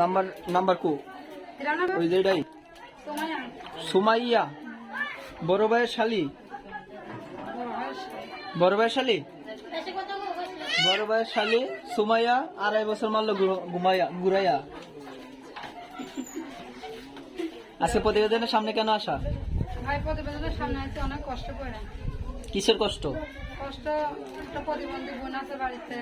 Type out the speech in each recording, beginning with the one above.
Number number কো ওই যেটাই সুমাইয়া বড় ভাইয়ের শালি বড় ভাইয়ের শালি বড় ভাইয়ের শালি সুমাইয়া 2.5 বছর মারলো ঘুরাইয়া। আজকে প্রতিবেদনের সামনে কেন আসা? ভাই প্রতিবেদনের সামনে আছে অনেক কষ্ট করে। কিসের কষ্ট? কষ্ট একটা প্রতিবন্ধী বোন আছে বাড়িতে,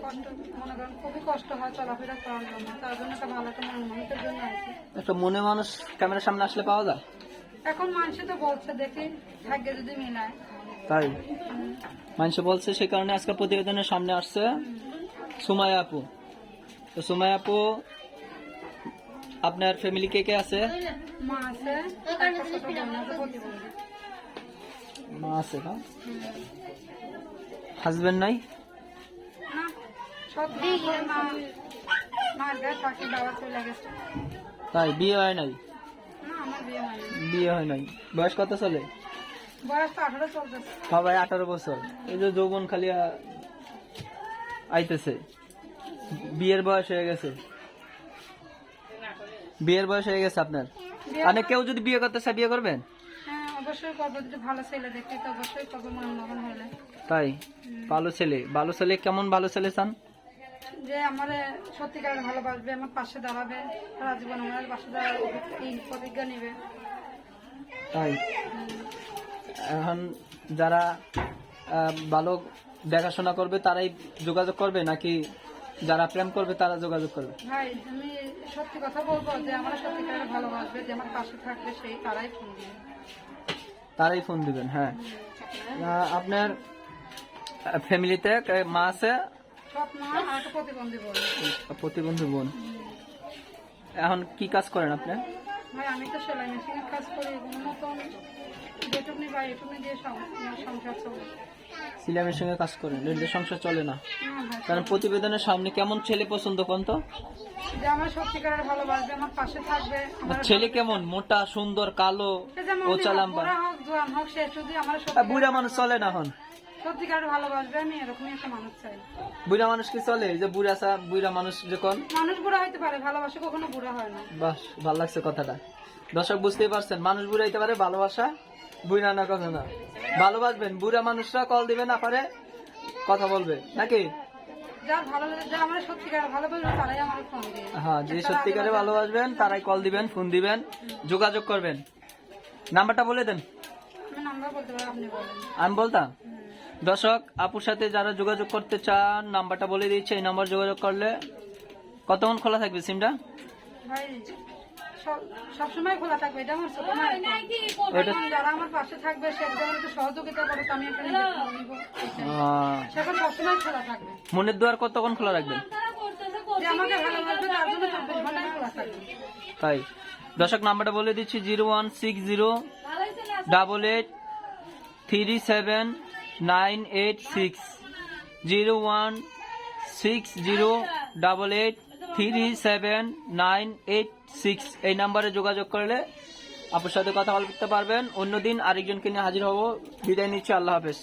কষ্ট মনে করেন খুবই কষ্ট হয় চলাফেরা করার জন্য, তার জন্য একটা ভালো একটা মানুষের জন্য আছে। একটা মনে মানুষ ক্যামেরার সামনে আসলে পাওয়া যায়। এখন মানুষ তো বলছে দেখি ভাগ্যে যদি মিলায়। তাই মানুষ বলছে, সেই কারণে আজকে প্রতিবেদনের সামনে আসছে সুমাইয়া আপু। তো সুমাইয়া আপু, আপনার ফ্যামিলি কে কে আছে? মা আছে, একটা ছোট বোন আছে প্রতিবন্ধী। মা আছে না? হাজবেন্ড নাই? না, সব মা মার গায়ে থাকি, বাবা চলে গেছে। তাই বিয়ে হয় নাই? না, আমার বিয়ে হয়নি। বিয়ে হয় নাই। বয়স কত চলে? বয়স তো 18 চলতেছে। হ্যাঁ ভাই, 18 বছর। এই যে যৌবন খালি আইতেছে। বিয়ের বয়স হয়ে গেছে। বিয়ের বয়স হয়ে গেছে আপনার। মানে কেউ যদি বিয়ে করতে চায় বিয়ে করবেন? হ্যাঁ অবশ্যই করবো, যদি ভালো ছেলে দেখি তো অবশ্যই করবো, মন হলে। তাই ভালো ছেলে, ভালো ছেলে কেমন ভালো ছেলে চান? যে আমার সত্যিকারের ভালোবাসবে, আমার পাশে দাঁড়াবে, সারা জীবন আমার পাশে দাঁড়াবে, এই প্রতিজ্ঞা নিবে। তাই এখন যারা ভালো দেখাশোনা করবে তারাই যোগাযোগ করবে, নাকি যারা প্রেম করবে তারা যোগাযোগ করবে? ভাই আমি সত্যি কথা বলবো, যে আমার সত্যিকারের ভালোবাসবে, যে আমার পাশে থাকবে, সেই তারাই ফোন দিবে। তারাই ফোন দিবেন। হ্যাঁ, আপনার ফ্যামিলিতে মা আছে? সব মা আর একটা প্রতিবন্ধী বোন। প্রতিবন্ধী বোন। এখন কি কাজ করেন আপনি? ভাই আমি তো সেলাই মেশিনের কাজ করি, কোনো মতন যেটুকুনি পাই এটুকুনি দিয়ে সংসার চলে। সেলাই মেশিনের কাজ করেন, এর দিয়ে সংসার চলে না? না ভাই, কারণ প্রতিবেদনের সামনে কেমন ছেলে পছন্দ কোন তো? যে আমার সত্যিকারের ভালোবাসবে, আমার পাশে থাকবে। আমার ছেলে কেমন? মোটা, সুন্দর, কালো, ও চালাম্বা? বুড়া হোক জোয়ান হোক, সে যদি আমার বুড়া মানুষ চলে না এখন? সত্যিকারের ভালোবাসবে, আমি এরকমই একটা মানুষ চাই। বুড়া মানুষ কি চলে? যে বুড়া মানুষ যখন মানুষ বুড়া হইতে পারে, ভালোবাসা কখনো বুড়া হয় না। বাস, ভালো লাগছে কথাটা। দর্শক বুঝতেই পারছেন, মানুষ বুড়া হইতে পারে, ভালোবাসা বুড়া না কথা না। ভালোবাসবেন, বুড়া মানুষরা কল দিবে না পারে কথা বলবে নাকি? যার ভালো লাগে, যারা আমার সত্যিকারের ভালোবাসবে তারাই আমার ফোন দিবে। হ্যাঁ, যে সত্যিকারে ভালোবাসবেন তারাই কল দিবেন, ফোন দিবেন, যোগাযোগ করবেন। নাম্বারটা বলে দেন। আমি নাম্বার বলতে পারি, আপনি বলেন। আমি বলতাম। দর্শক, আপুর সাথে যারা যোগাযোগ করতে চান নাম্বারটা বলে দিচ্ছে। এই নাম্বার যোগাযোগ করলে কতক্ষণ খোলা থাকবে সিমটা? ভাই সবসময় খোলা থাকবে, এটা আমার ছোট না। যারা আমার পাশে থাকবে, সে যেমন একটু সহযোগিতা করে, আমি একটা নিজে ফোন নিব, সেটা সবসময় খোলা থাকবে। মনের দুয়ার কতক্ষণ খোলা রাখবেন? যে আমাকে ভালোবাসবে তার জন্য 24 ঘন্টাই খোলা থাকবে। তাই দর্শক, নাম্বারটা বলে দিচ্ছি 01608379886 01608379886। এই নাম্বারে যোগাযোগ করলে আপনার সাথে কথা বলতে পারবেন। অন্যদিন আরেকজনকে নিয়ে হাজির হব। বিদায় নিচ্ছি, আল্লাহ হাফেজ।